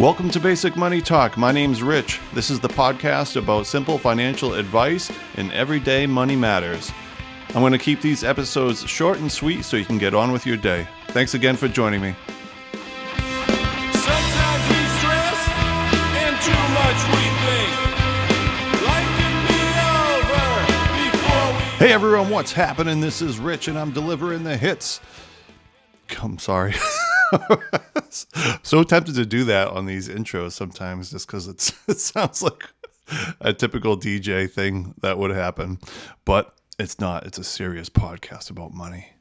Welcome to Basic Money Talk. My name's Rich. This is the podcast about simple financial advice and everyday money matters. I'm going to keep these episodes short and sweet so you can get on with your day. Thanks again for joining me. Sometimes we stress and too much we think. Life can be over before we... Hey everyone, what's happening? This is Rich and I'm delivering the hits. I'm sorry. So tempted to do that on these intros sometimes just because it sounds like a typical DJ thing that would happen. But it's not. It's a serious podcast about money.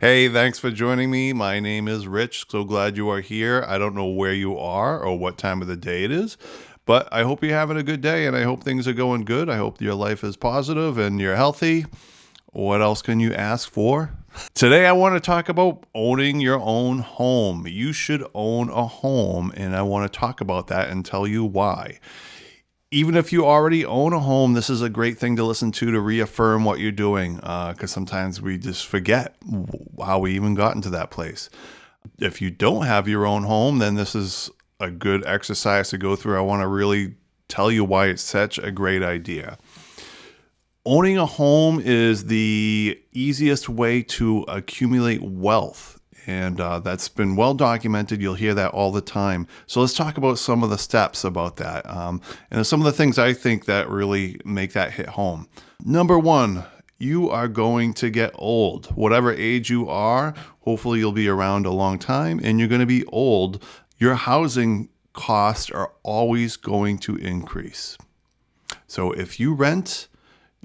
Hey, thanks for joining me. My name is Rich. So glad you are here. I don't know where you are or what time of the day it is, but I hope you're having a good day and I hope things are going good. I hope your life is positive and you're healthy. What else can you ask for? Today, I want to talk about owning your own home. You should own a home, and I want to talk about that and tell you why. Even if you already own a home, this is a great thing to listen to reaffirm what you're doing, because sometimes we just forget how we even got into that place. If you don't have your own home, then this is a good exercise to go through. I want to really tell you why it's such a great idea. Owning a home is the easiest way to accumulate wealth, and that's been well documented. You'll hear that all the time. So let's talk about some of the steps about that, and some of the things I think that really make that hit home. Number one, you are going to get old. Whatever age you are, hopefully you'll be around a long time, and you're going to be old. Your housing costs are always going to increase. So if you rent,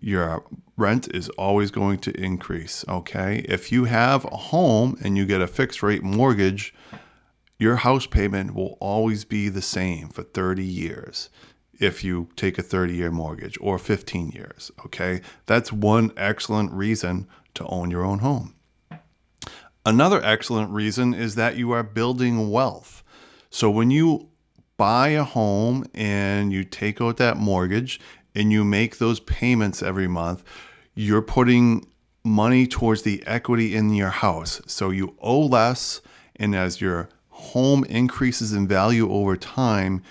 your rent is always going to increase, okay? If you have a home and you get a fixed rate mortgage, your house payment will always be the same for 30 years if you take a 30-year mortgage or 15 years, okay? That's one excellent reason to own your own home. Another excellent reason is that you are building wealth. So when you buy a home and you take out that mortgage and you make those payments every month, you're putting money towards the equity in your house. So you owe less, and as your home increases in value over time,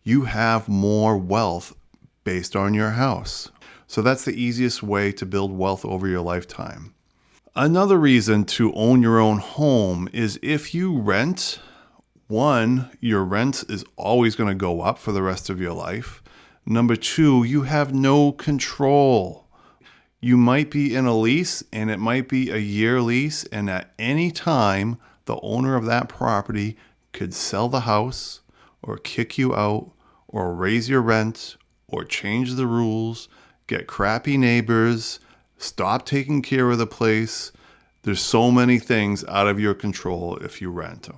you have more wealth based on your house. So that's the easiest way to build wealth over your lifetime. Another reason to own your own home is if you rent, one, your rent is always going to go up for the rest of your life. Number two, you have no control. You might be in a lease and it might be a year lease, and at any time, the owner of that property could sell the house or kick you out or raise your rent or change the rules, get crappy neighbors, stop taking care of the place. There's so many things out of your control if you rent.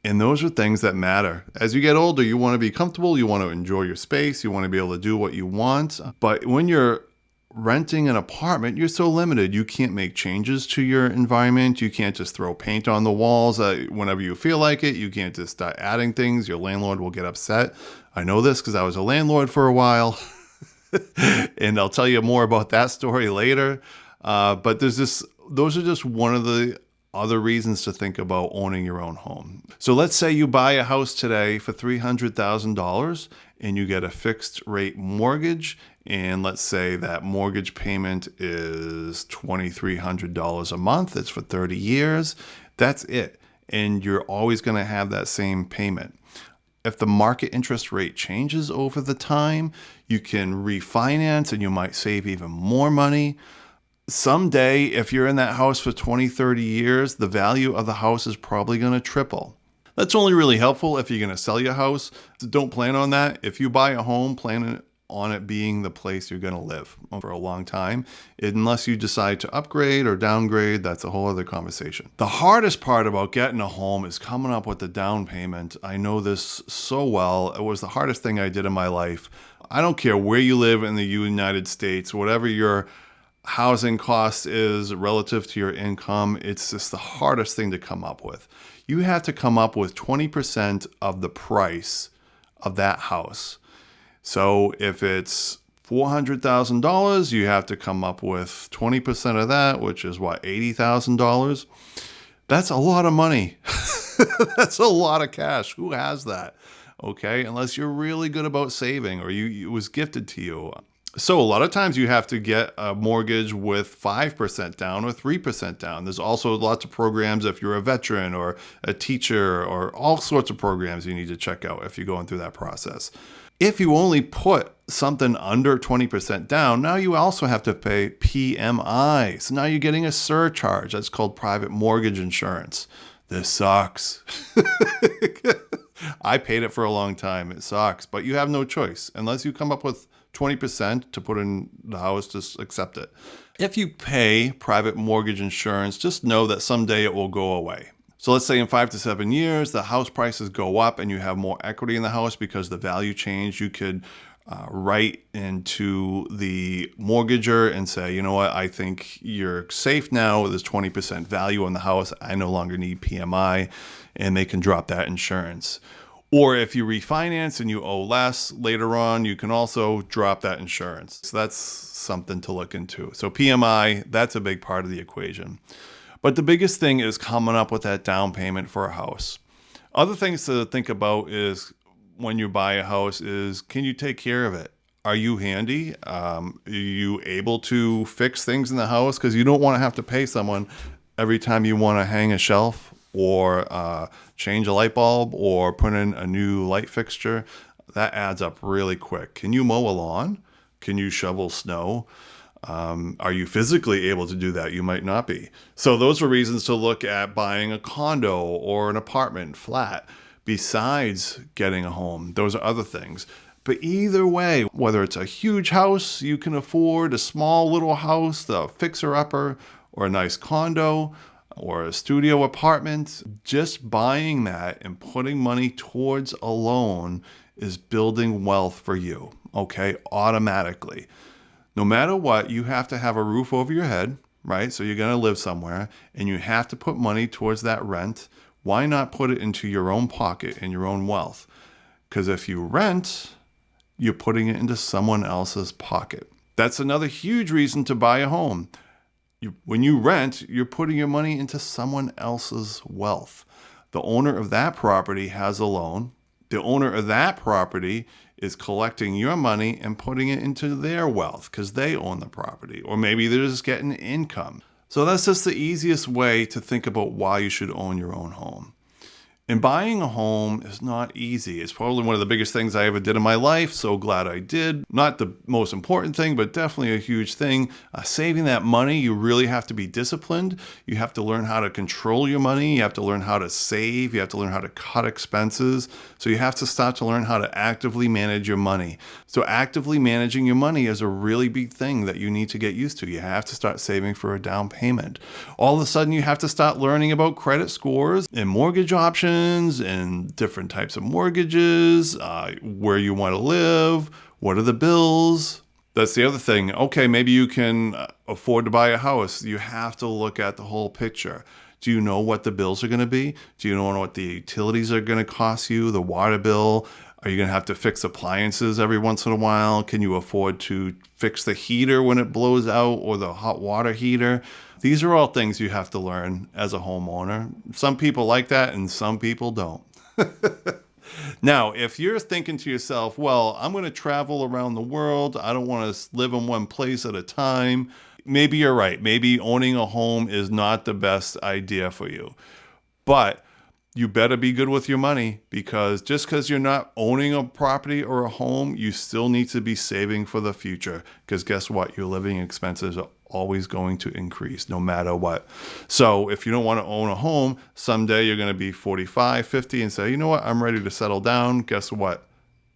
And those are things that matter. As you get older, you want to be comfortable, you want to enjoy your space, you want to be able to do what you want. But when you're renting an apartment, you're so limited. You can't make changes to your environment. You can't just throw paint on the walls whenever you feel like it. You can't just start adding things. Your landlord will get upset. I know this because I was a landlord for a while. And I'll tell you more about that story later. But those are just one of the other reasons to think about owning your own home. So let's say you buy a house today for $300,000 and you get a fixed rate mortgage. And let's say that mortgage payment is $2,300 a month. It's for 30 years. That's it. And you're always going to have that same payment. If the market interest rate changes over the time, you can refinance and you might save even more money. Someday, if you're in that house for 20, 30 years, the value of the house is probably going to triple. That's only really helpful if you're going to sell your house. Don't plan on that. If you buy a home, plan on it being the place you're going to live for a long time. Unless you decide to upgrade or downgrade, that's a whole other conversation. The hardest part about getting a home is coming up with the down payment. I know this so well. It was the hardest thing I did in my life. I don't care where you live in the United States, whatever your housing cost is relative to your income, it's just the hardest thing to come up with. You have to come up with 20% of the price of that house. So if it's $400,000, you have to come up with 20% of that, which is what, $80,000? That's a lot of money. That's a lot of cash. Who has that? Okay, unless you're really good about saving or it was gifted to you. So a lot of times you have to get a mortgage with 5% down or 3% down. There's also lots of programs if you're a veteran or a teacher or all sorts of programs you need to check out if you're going through that process. If you only put something under 20% down, now you also have to pay PMI. So now you're getting a surcharge. That's called private mortgage insurance. This sucks. I paid it for a long time. It sucks, but you have no choice unless you come up with 20% to put in the house, just accept it. If you pay private mortgage insurance, just know that someday it will go away. So let's say in 5 to 7 years, the house prices go up and you have more equity in the house because the value changed. You could write into the mortgager and say, you know what, I think you're safe now. There's 20% value on the house. I no longer need PMI, and they can drop that insurance. Or if you refinance and you owe less later on, you can also drop that insurance. So that's something to look into. So PMI, that's a big part of the equation. But the biggest thing is coming up with that down payment for a house. Other things to think about is when you buy a house is, can you take care of it? Are you handy? Are you able to fix things in the house? Because you don't want to have to pay someone every time you want to hang a shelf or change a light bulb or put in a new light fixture. That adds up really quick. Can you mow a lawn? Can you shovel snow? Are you physically able to do that? You might not be. So those are reasons to look at buying a condo or an apartment flat besides getting a home. Those are other things. But either way, whether it's a huge house you can afford, a small little house, the fixer-upper, or a nice condo, or a studio apartment, just buying that and putting money towards a loan is building wealth for you, okay, automatically. No matter what, you have to have a roof over your head, right? So you're going to live somewhere and you have to put money towards that rent. Why not put it into your own pocket and your own wealth? Because if you rent, you're putting it into someone else's pocket. That's another huge reason to buy a home. When you rent, you're putting your money into someone else's wealth. The owner of that property has a loan. The owner of that property is collecting your money and putting it into their wealth because they own the property, or maybe they're just getting income. So that's just the easiest way to think about why you should own your own home. And buying a home is not easy. It's probably one of the biggest things I ever did in my life. So glad I did. Not the most important thing, but definitely a huge thing. Saving that money, you really have to be disciplined. You have to learn how to control your money. You have to learn how to save. You have to learn how to cut expenses. So you have to start to learn how to actively manage your money. So actively managing your money is a really big thing that you need to get used to. You have to start saving for a down payment. All of a sudden, you have to start learning about credit scores and mortgage options and different types of mortgages, where you want to live, what are the bills. That's the other thing. Okay, maybe you can afford to buy a house. You have to look at the whole picture. Do you know what the bills are going to be? Do you know what the utilities are going to cost you, the water bill? Are you going to have to fix appliances every once in a while? Can you afford to fix the heater when it blows out or the hot water heater? These are all things you have to learn as a homeowner. Some people like that and some people don't. Now, if you're thinking to yourself, well, I'm going to travel around the world. I don't want to live in one place at a time. Maybe you're right. Maybe owning a home is not the best idea for you. But you better be good with your money, because just because you're not owning a property or a home, you still need to be saving for the future. Because guess what? Your living expenses are always going to increase no matter what. So if you don't want to own a home, someday you're going to be 45, 50 and say, you know what? I'm ready to settle down. Guess what?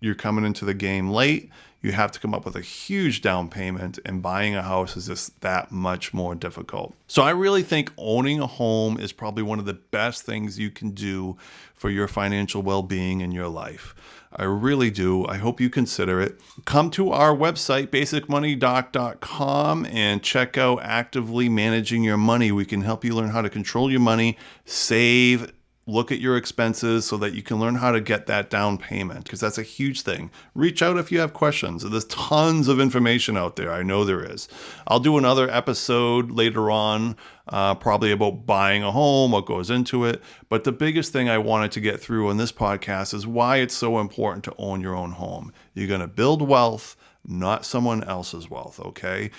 You're coming into the game late. You have to come up with a huge down payment, and buying a house is just that much more difficult. So I really think owning a home is probably one of the best things you can do for your financial well-being in your life. I really do. I hope you consider it. Come to our website, basicmoneydoc.com, and check out Actively Managing Your Money. We can help you learn how to control your money, save, Look at your expenses so that you can learn how to get that down payment, because that's a huge thing. Reach out if you have questions. There's tons of information out there. I know there is. I'll do another episode later on, probably about buying a home, what goes into it. But the biggest thing I wanted to get through on this podcast is why it's so important to own your own home. You're going to build wealth, not someone else's wealth, okay?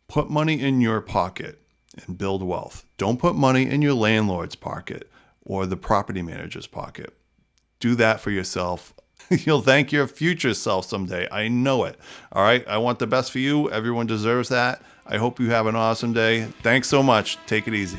Put money in your pocket and build wealth. Don't put money in your landlord's pocket or the property manager's pocket. Do that for yourself. You'll thank your future self someday. I know it. All right. I want the best for you. Everyone deserves that. I hope you have an awesome day. Thanks so much. Take it easy.